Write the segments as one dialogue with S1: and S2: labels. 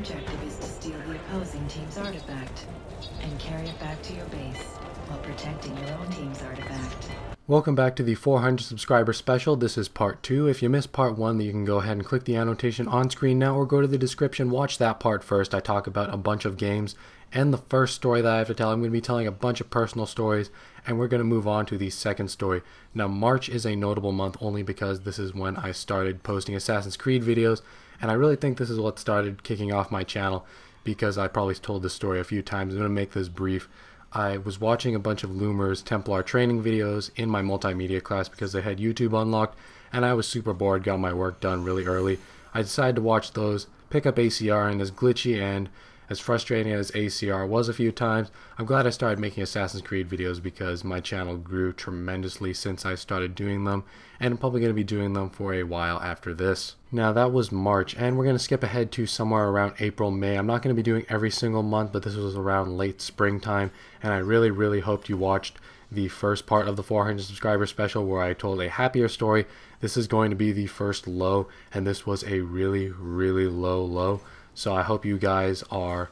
S1: objective is to steal the opposing team's artifact and carry it back to your base while protecting your own team's artifact.
S2: Welcome back to the 400 subscriber special. This is part 2. If you missed part 1, then you can go ahead and click the annotation on screen now or go to the description. Watch that part first. I talk about a bunch of games and the first story that I have to tell. I'm going to be telling a bunch of personal stories and we're going to move on to the second story. Now, March is a notable month only because this is when I started posting Assassin's Creed videos, and I really think this is what started kicking off my channel because I probably told this story a few times. I'm going to make this brief. I was watching a bunch of Loomer's Templar training videos in my multimedia class because they had YouTube unlocked, and I was super bored, got my work done really early. I decided to watch those, pick up ACR, and as glitchy and as frustrating as ACR was a few times, I'm glad I started making Assassin's Creed videos because my channel grew tremendously since I started doing them, and I'm probably going to be doing them for a while after this. Now that was March, and we're going to skip ahead to somewhere around April, May. I'm not going to be doing every single month, but this was around late springtime, and I really hoped you watched the first part of the 400 subscriber special where I told a happier story. This is going to be the first low, and this was a really low. So I hope you guys are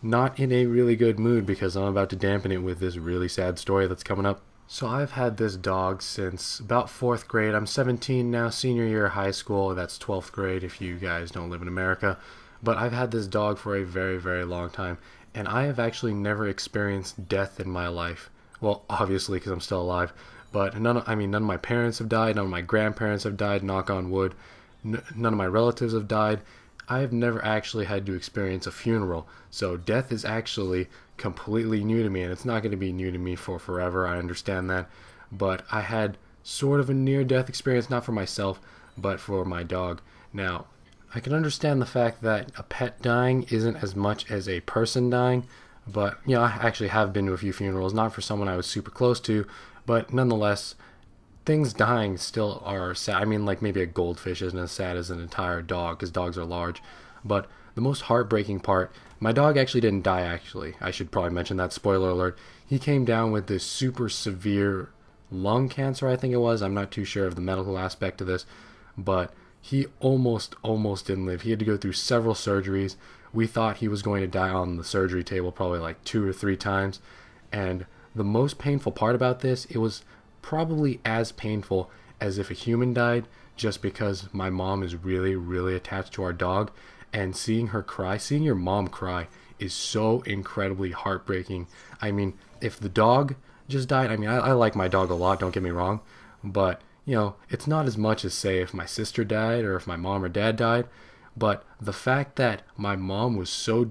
S2: not in a really good mood because I'm about to dampen it with this really sad story that's coming up. So I've had this dog since about 4th grade. I'm 17 now, senior year of high school. That's 12th grade if you guys don't live in America. But I've had this dog for a very long time, and I have actually never experienced death in my life. Well, obviously because I'm still alive, but none of my parents have died, none of my grandparents have died, knock on wood. None of my relatives have died. I have never actually had to experience a funeral, so death is actually completely new to me, and it's not going to be new to me for forever, I understand that, but I had sort of a near-death experience, not for myself, but for my dog. Now, I can understand the fact that a pet dying isn't as much as a person dying, but, you know, I actually have been to a few funerals, not for someone I was super close to, but nonetheless, things dying still are sad. I mean, like maybe a goldfish isn't as sad as an entire dog because dogs are large. But the most heartbreaking part, my dog actually didn't die actually. I should probably mention that, spoiler alert. He came down with this super severe lung cancer, I think it was. I'm not too sure of the medical aspect of this. But he almost didn't live. He had to go through several surgeries. We thought he was going to die on the surgery table probably like 2 or 3 times. And the most painful part about this, it was probably as painful as if a human died, just because my mom is really attached to our dog, and seeing her cry, seeing your mom cry is so incredibly heartbreaking. I mean, if the dog just died, I mean, I like my dog a lot, don't get me wrong, but you know, it's not as much as say if my sister died or if my mom or dad died, but the fact that my mom was so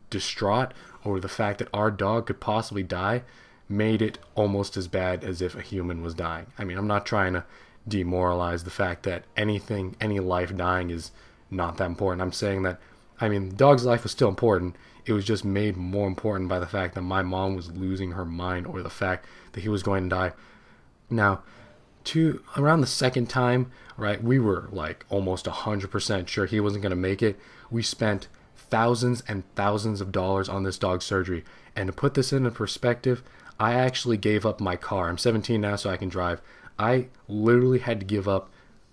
S2: distraught over the fact that our dog could possibly die made it almost as bad as if a human was dying. I mean, I'm not trying to demoralize the fact that any life dying is not that important. I'm saying that, I mean, the dog's life was still important. It was just made more important by the fact that my mom was losing her mind over the fact that he was going to die. Now, around the second time, right, we were like almost 100% sure he wasn't going to make it. We spent thousands and thousands of dollars on this dog's surgery. And to put this into perspective, I actually gave up my car. I'm 17 now, so I can drive. I literally had to give up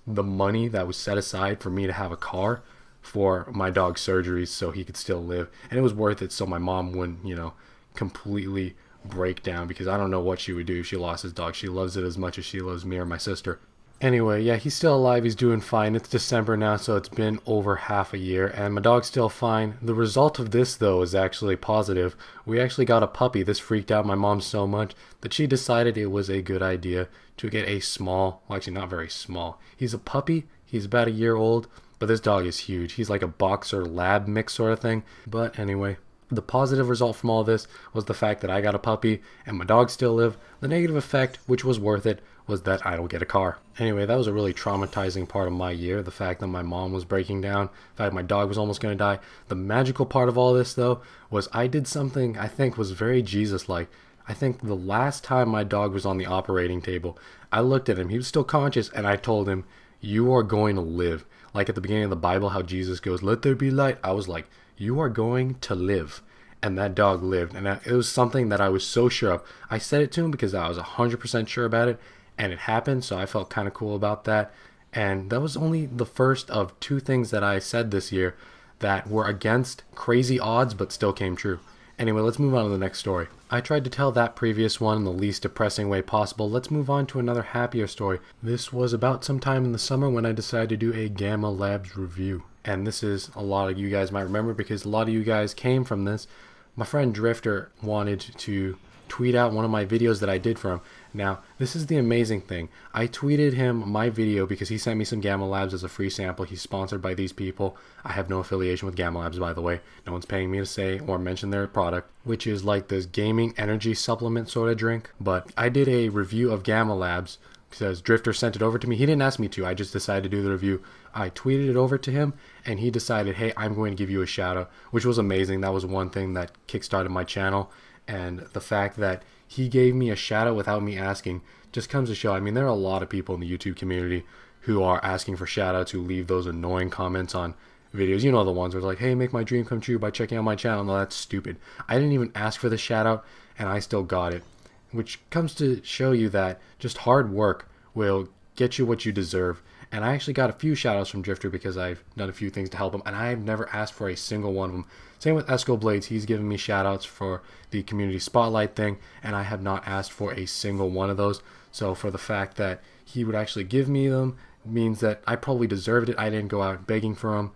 S2: the money that was set aside for me to have a car for my dog's surgeries so he could still live. And it was worth it so my mom wouldn't, you know, completely break down, because I don't know what she would do if she lost his dog. She loves it as much as she loves me or my sister. Anyway, yeah, he's still alive, he's doing fine. It's December now, so it's been over half a year, and my dog's still fine. The result of this, though, is actually positive. We actually got a puppy. This freaked out my mom so much that she decided it was a good idea to get a small, well, actually not very small. He's a puppy, he's about a year old, but this dog is huge. He's like a boxer lab mix sort of thing. But anyway, the positive result from all this was the fact that I got a puppy and my dog still lived. The negative effect, which was worth it, was that I don't get a car. Anyway, that was a really traumatizing part of my year, the fact that my mom was breaking down, the fact my dog was almost going to die. The magical part of all this, though, was I did something I think was very Jesus-like. I think the last time my dog was on the operating table, I looked at him, he was still conscious, and I told him, "You are going to live." Like at the beginning of the Bible, how Jesus goes, "Let there be light." I was like, "You are going to live." And that dog lived, and it was something that I was so sure of. I said it to him because I was 100% sure about it, and it happened, so I felt kind of cool about that. And that was only the first of 2 things that I said this year that were against crazy odds but still came true. Anyway, let's move on to the next story. I tried to tell that previous one in the least depressing way possible. Let's move on to another happier story. This was about sometime in the summer when I decided to do a Gamma Labs review. And this is, a lot of you guys might remember because a lot of you guys came from this. My friend Drifter wanted to tweet out one of my videos that I did for him. Now, this is the amazing thing. I tweeted him my video because he sent me some Gamma Labs as a free sample. He's sponsored by these people. I have no affiliation with Gamma Labs, by the way. No one's paying me to say or mention their product, which is like this gaming energy supplement sort of drink. But I did a review of Gamma Labs because Drifter sent it over to me. He didn't ask me to. I just decided to do the review. I tweeted it over to him, and he decided, hey, I'm going to give you a shout out, which was amazing. That was one thing that kickstarted my channel. And the fact that he gave me a shout out without me asking just comes to show. I mean, there are a lot of people in the YouTube community who are asking for shout outs, who leave those annoying comments on videos. You know, the ones where it's like, hey, make my dream come true by checking out my channel. No, that's stupid. I didn't even ask for the shout out, and I still got it, which comes to show you that just hard work will get you what you deserve. And I actually got a few shout outs from Drifter because I've done a few things to help him, and I've never asked for a single one of them. Same with Esco Blades. He's given me shout outs for the community spotlight thing, and I have not asked for a single one of those. So for the fact that he would actually give me them means that I probably deserved it. I didn't go out begging for them.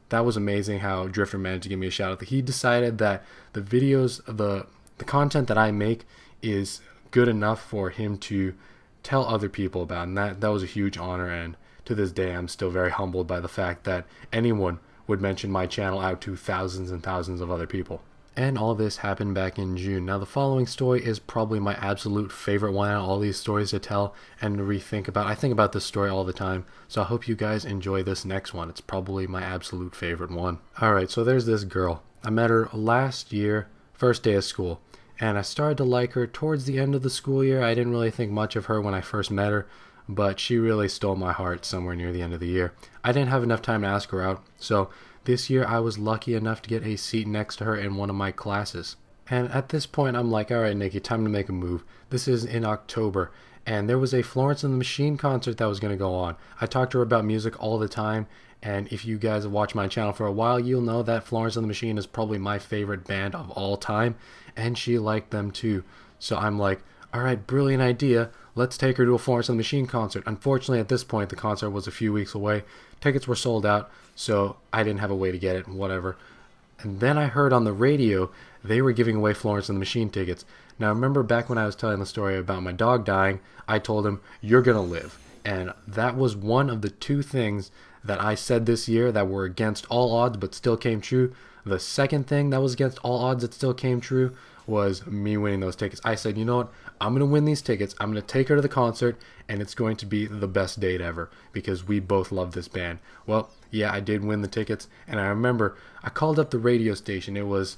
S2: That was amazing how Drifter managed to give me a shout out. He decided that the videos, the content that I make is good enough for him to tell other people about, and that was a huge honor. And to this day, I'm still very humbled by the fact that anyone would mention my channel out to thousands and thousands of other people. And all this happened back in June. Now, the following story is probably my absolute favorite one out of all these stories to tell and to rethink about. I think about this story all the time, so I hope you guys enjoy this next one. It's probably my absolute favorite one. Alright, so there's this girl. I met her last year, first day of school, and I started to like her towards the end of the school year. I didn't really think much of her when I first met her, but she really stole my heart somewhere near the end of the year. I didn't have enough time to ask her out, so this year I was lucky enough to get a seat next to her in one of my classes. And at this point I'm like, alright Nikki, time to make a move. This is in October, and there was a Florence and the Machine concert that was going to go on. I talk to her about music all the time, and if you guys have watched my channel for a while, you'll know that Florence and the Machine is probably my favorite band of all time, and she liked them too. So I'm like, alright, brilliant idea. Let's take her to a Florence and the Machine concert. Unfortunately, at this point, the concert was a few weeks away. Tickets were sold out, so I didn't have a way to get it, whatever. And then I heard on the radio they were giving away Florence and the Machine tickets. Now, remember back when I was telling the story about my dog dying, I told him, you're gonna live. And that was one of the two things that I said this year that were against all odds but still came true. The second thing that was against all odds that still came true was me winning those tickets. I said, you know what, I'm going to win these tickets, I'm going to take her to the concert, and it's going to be the best date ever, because we both love this band. Well, yeah, I did win the tickets, and I remember I called up the radio station. It was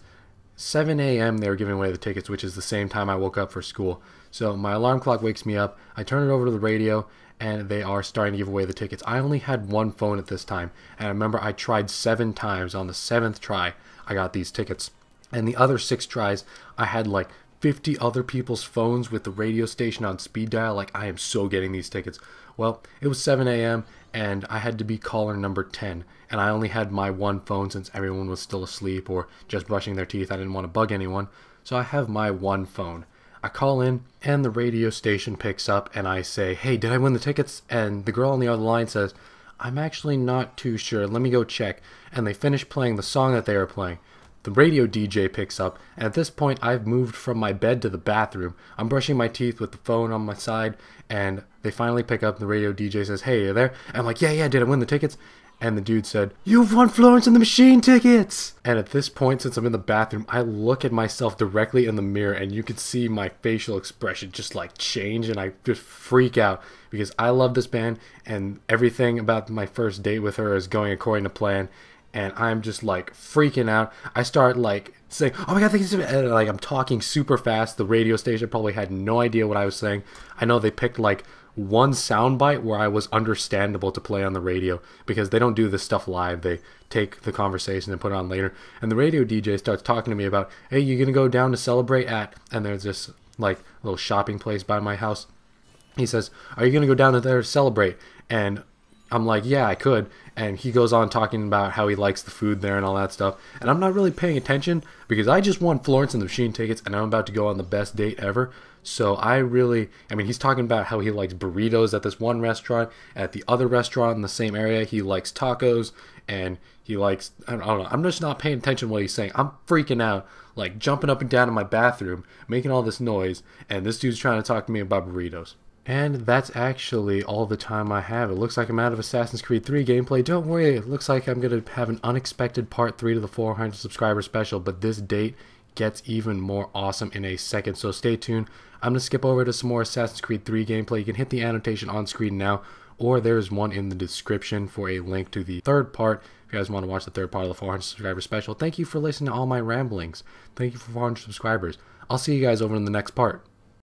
S2: 7 a.m. they were giving away the tickets, which is the same time I woke up for school. So my alarm clock wakes me up, I turn it over to the radio, and they are starting to give away the tickets. I only had one phone at this time, and I remember I tried 7 times. On the 7th try, I got these tickets. And the other 6 tries, I had like 50 other people's phones with the radio station on speed dial. Like, I am so getting these tickets. Well, it was 7 a.m. and I had to be caller number 10. And I only had my one phone since everyone was still asleep or just brushing their teeth. I didn't want to bug anyone. So I have my one phone. I call in and the radio station picks up and I say, hey, did I win the tickets? And the girl on the other line says, I'm actually not too sure. Let me go check. And they finish playing the song that they were playing. The radio DJ picks up, and at this point I've moved from my bed to the bathroom. I'm brushing my teeth with the phone on my side, and they finally pick up, and the radio DJ says, hey, you there? And I'm like, yeah, did I win the tickets? And the dude said, you've won Florence and the Machine tickets! And at this point, since I'm in the bathroom, I look at myself directly in the mirror, and you can see my facial expression just like change, and I just freak out, because I love this band, and everything about my first date with her is going according to plan. And I'm just like freaking out. I start like saying, oh my god, and like I'm talking super fast. The radio station probably had no idea what I was saying. I know they picked like one soundbite where I was understandable to play on the radio, because they don't do this stuff live. They take the conversation and put it on later. And the radio DJ starts talking to me about, hey, you gonna go down to celebrate at, and there's this like little shopping place by my house. He says, are you gonna go down there to celebrate? And I'm like, yeah, I could. And he goes on talking about how he likes the food there and all that stuff. And I'm not really paying attention because I just won Florence and the Machine tickets and I'm about to go on the best date ever. So he's talking about how he likes burritos at this one restaurant. At the other restaurant in the same area, he likes tacos and he likes, I don't know. I'm just not paying attention to what he's saying. I'm freaking out, like jumping up and down in my bathroom, making all this noise. And this dude's trying to talk to me about burritos. And that's actually all the time I have. It looks like I'm out of Assassin's Creed 3 gameplay. Don't worry, it looks like I'm going to have an unexpected part 3 to the 400 subscriber special, but this date gets even more awesome in a second, so stay tuned. I'm going to skip over to some more Assassin's Creed 3 gameplay. You can hit the annotation on screen now, or there's one in the description for a link to the third part if you guys want to watch the third part of the 400 subscriber special. Thank you for listening to all my ramblings. Thank you for 400 subscribers. I'll see you guys over in the next part.